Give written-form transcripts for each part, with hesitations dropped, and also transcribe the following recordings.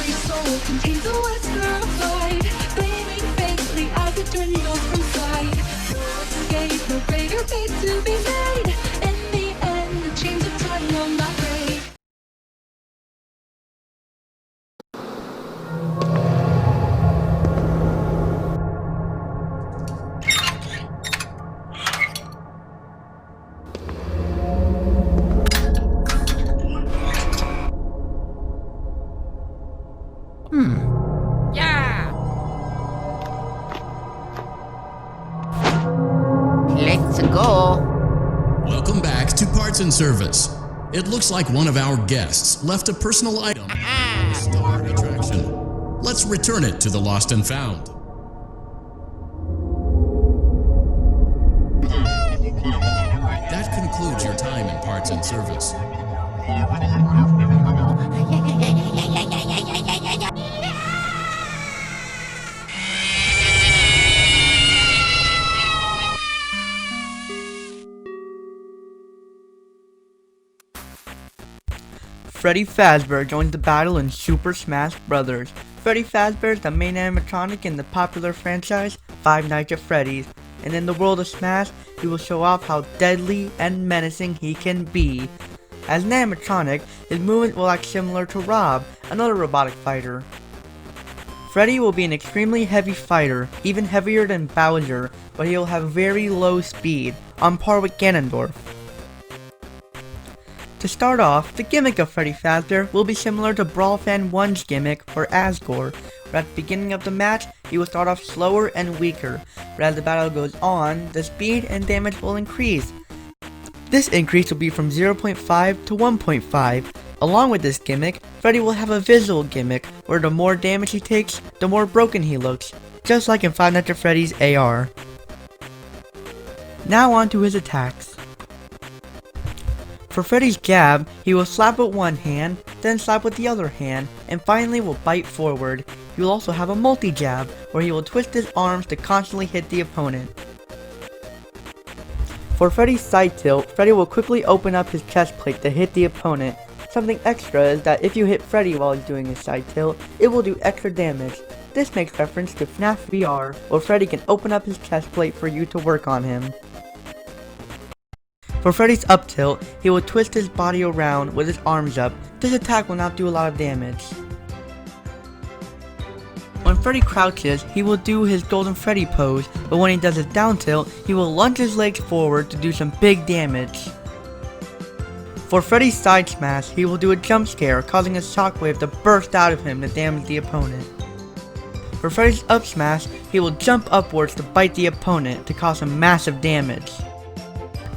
very soul contains a whisker of light, flaming faintly as it dwindles from sight. No escape, no greater fate to be made. In the end, the chains of time will not break. Yeah! Let's go. Welcome back to Parts and Service. It looks like one of our guests left a personal item in the star attraction. Let's return it to the Lost and Found. That concludes your time in Parts and Service. Freddy Fazbear joins the battle in Super Smash Bros. Freddy Fazbear is the main animatronic in the popular franchise Five Nights at Freddy's, and in the world of Smash, he will show off how deadly and menacing he can be. As an animatronic, his movement will act similar to Rob, another robotic fighter. Freddy will be an extremely heavy fighter, even heavier than Bowser, but he will have very low speed, on par with Ganondorf. To start off, the gimmick of Freddy Fazbear will be similar to Brawl Fan 1's gimmick for Asgore, where at the beginning of the match, he will start off slower and weaker, but as the battle goes on, the speed and damage will increase. This increase will be from 0.5 to 1.5. Along with this gimmick, Freddy will have a visual gimmick, where the more damage he takes, the more broken he looks, just like in Five Nights at Freddy's AR. Now on to his attacks. For Freddy's jab, he will slap with one hand, then slap with the other hand, and finally will bite forward. He will also have a multi-jab, where he will twist his arms to constantly hit the opponent. For Freddy's side tilt, Freddy will quickly open up his chest plate to hit the opponent. Something extra is that if you hit Freddy while he's doing his side tilt, it will do extra damage. This makes reference to FNAF VR, where Freddy can open up his chest plate for you to work on him. For Freddy's up tilt, he will twist his body around with his arms up. This attack will not do a lot of damage. When Freddy crouches, he will do his Golden Freddy pose, but when he does his down tilt, he will lunge his legs forward to do some big damage. For Freddy's side smash, he will do a jump scare, causing a shockwave to burst out of him to damage the opponent. For Freddy's up smash, he will jump upwards to bite the opponent to cause some massive damage.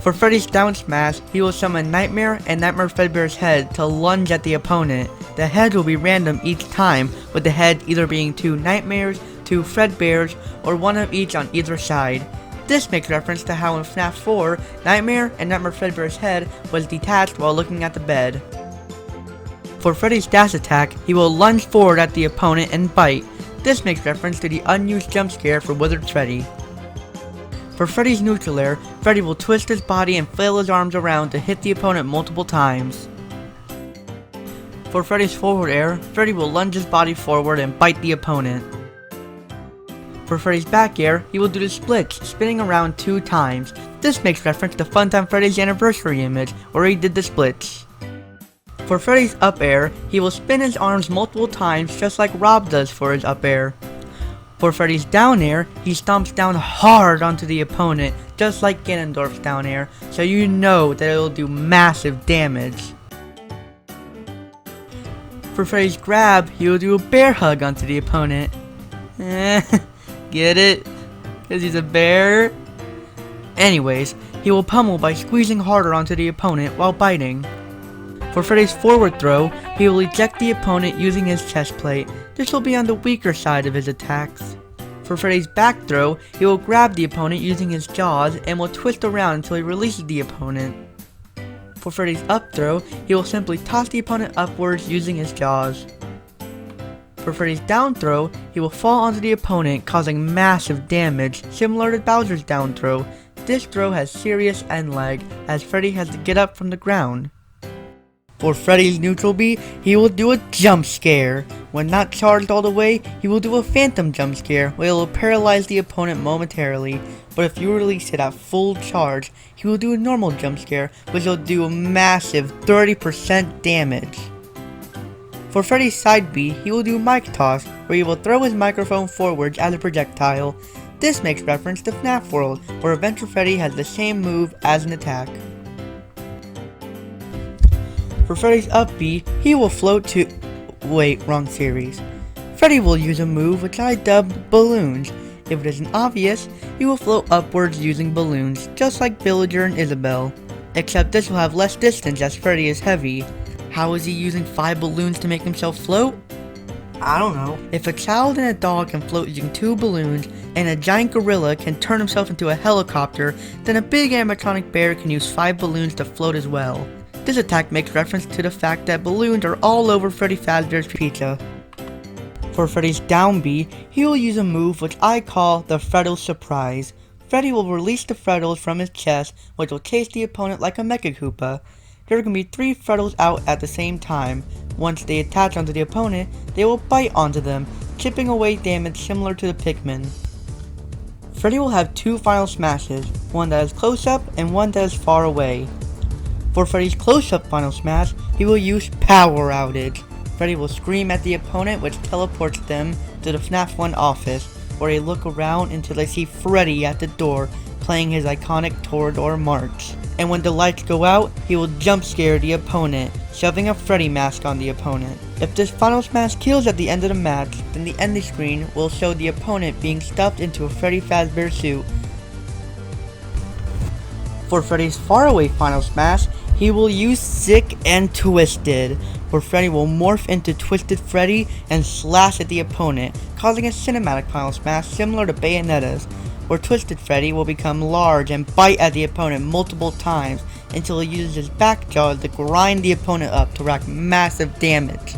For Freddy's down smash, he will summon Nightmare and Nightmare Fredbear's head to lunge at the opponent. The head will be random each time, with the head either being 2 Nightmares, 2 Fredbears, or one of each on either side. This makes reference to how in FNAF 4, Nightmare and Nightmare Fredbear's head was detached while looking at the bed. For Freddy's dash attack, he will lunge forward at the opponent and bite. This makes reference to the unused jump scare for Withered Freddy. For Freddy's neutral air, Freddy will twist his body and flail his arms around to hit the opponent multiple times. For Freddy's forward air, Freddy will lunge his body forward and bite the opponent. For Freddy's back air, he will do the splits, spinning around 2 times. This makes reference to Funtime Freddy's anniversary image, where he did the splits. For Freddy's up air, he will spin his arms multiple times just like Rob does for his up air. For Freddy's down air, he stomps down hard onto the opponent, just like Ganondorf's down air, so you know that it will do massive damage. For Freddy's grab, he will do a bear hug onto the opponent. Get it? Cause he's a bear? Anyways, he will pummel by squeezing harder onto the opponent while biting. For Freddy's forward throw, he will eject the opponent using his chest plate. This will be on the weaker side of his attacks. For Freddy's back throw, he will grab the opponent using his jaws and will twist around until he releases the opponent. For Freddy's up throw, he will simply toss the opponent upwards using his jaws. For Freddy's down throw, he will fall onto the opponent, causing massive damage, similar to Bowser's down throw. This throw has serious end lag, as Freddy has to get up from the ground. For Freddy's neutral B, he will do a jump scare. When not charged all the way, he will do a phantom jump scare, where it will paralyze the opponent momentarily. But if you release it at full charge, he will do a normal jump scare, which will do a massive 30% damage. For Freddy's side B, he will do mic toss, where he will throw his microphone forwards as a projectile. This makes reference to FNAF World, where Adventure Freddy has the same move as an attack. For Freddy's up B, he will float to... wait, wrong series. Freddy will use a move which I dubbed balloons. If it isn't obvious, he will float upwards using balloons, just like Villager and Isabelle. Except this will have less distance as Freddy is heavy. How is he using 5 balloons to make himself float? I don't know. If a child and a dog can float using 2 balloons, and a giant gorilla can turn himself into a helicopter, then a big animatronic bear can use 5 balloons to float as well. This attack makes reference to the fact that balloons are all over Freddy Fazbear's pizza. For Freddy's down B, he will use a move which I call the Freddle Surprise. Freddy will release the Freddles from his chest, which will chase the opponent like a Mecha Koopa. There can be 3 Freddles out at the same time. Once they attach onto the opponent, they will bite onto them, chipping away damage similar to the Pikmin. Freddy will have 2 final smashes, one that is close up and one that is far away. For Freddy's close-up final smash, he will use Power Outage. Freddy will scream at the opponent, which teleports them to the FNAF 1 office, where they look around until they see Freddy at the door playing his iconic Torador march. And when the lights go out, he will jump scare the opponent, shoving a Freddy mask on the opponent. If this final smash kills at the end of the match, then the ending screen will show the opponent being stuffed into a Freddy Fazbear suit. For Freddy's faraway final smash, he will use Sick and Twisted, where Freddy will morph into Twisted Freddy and slash at the opponent, causing a cinematic final smash similar to Bayonetta's, where Twisted Freddy will become large and bite at the opponent multiple times until he uses his back jaws to grind the opponent up to rack massive damage.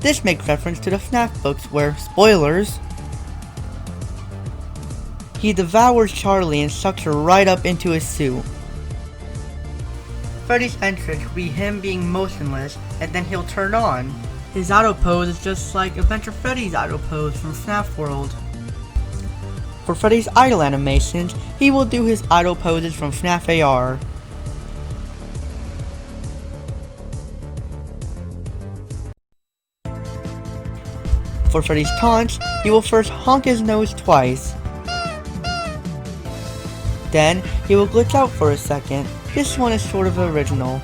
This makes reference to the FNAF books where, spoilers, he devours Charlie and sucks her right up into his suit. Freddy's entrance will be him being motionless, and then he'll turn on. His auto pose is just like Adventure Freddy's auto pose from FNAF World. For Freddy's idle animations, he will do his idle poses from FNAF AR. For Freddy's taunts, he will first honk his nose twice. Then, he will glitch out for a second. This one is sort of original.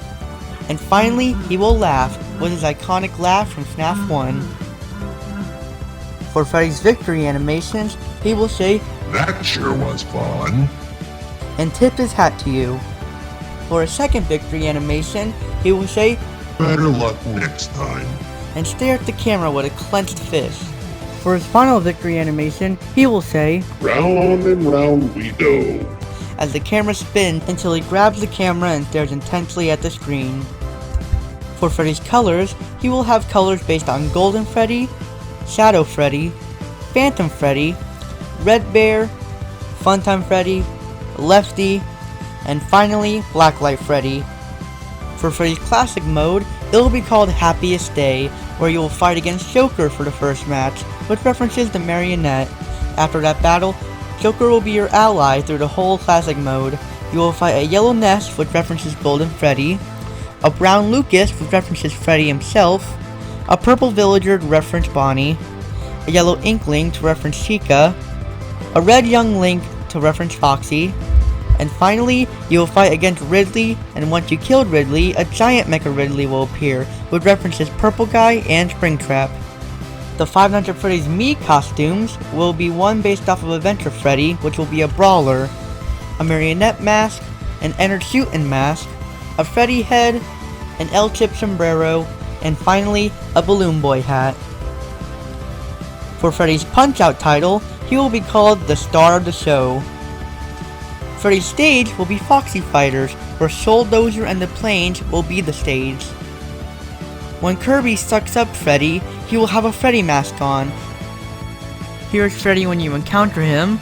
And finally, he will laugh with his iconic laugh from FNAF 1. For Freddy's victory animations, he will say, "That sure was fun," and tip his hat to you. For a second victory animation, he will say, "Better luck next time," and stare at the camera with a clenched fist. For his final victory animation, he will say, "Round and round we go," as the camera spins until he grabs the camera and stares intensely at the screen. For Freddy's colors, he will have colors based on Golden Freddy, Shadow Freddy, Phantom Freddy, Red Bear, Funtime Freddy, Lefty, and finally Blacklight Freddy. For Freddy's classic mode, it will be called Happiest Day, where you will fight against Joker for the first match, which references the marionette. After that battle, Joker will be your ally through the whole classic mode. You will fight a yellow Ness, which references Golden Freddy, a brown Lucas, which references Freddy himself, a purple villager to reference Bonnie, a yellow Inkling to reference Chica, a red young Link to reference Foxy, and finally, you will fight against Ridley, and once you killed Ridley, a giant Mecha Ridley will appear, which references Purple Guy and Springtrap. The 500 Freddy's Me costumes will be one based off of Adventure Freddy, which will be a brawler, a marionette mask, an Ennard Shootin' mask, a Freddy head, an L-chip sombrero, and finally, a Balloon Boy hat. For Freddy's Punch-Out title, he will be called the star of the show. Freddy's stage will be Foxy Fighters, where Soul Dozer and the Planes will be the stage. When Kirby sucks up Freddy, he will have a Freddy mask on. Here's Freddy when you encounter him.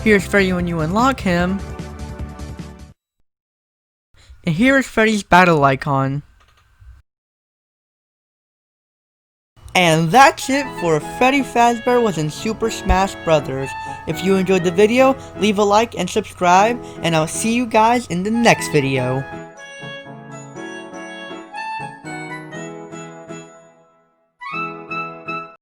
Here's Freddy when you unlock him. And here is Freddy's battle icon. And that's it for Freddy Fazbear was in Super Smash Bros. If you enjoyed the video, leave a like and subscribe, and I'll see you guys in the next video.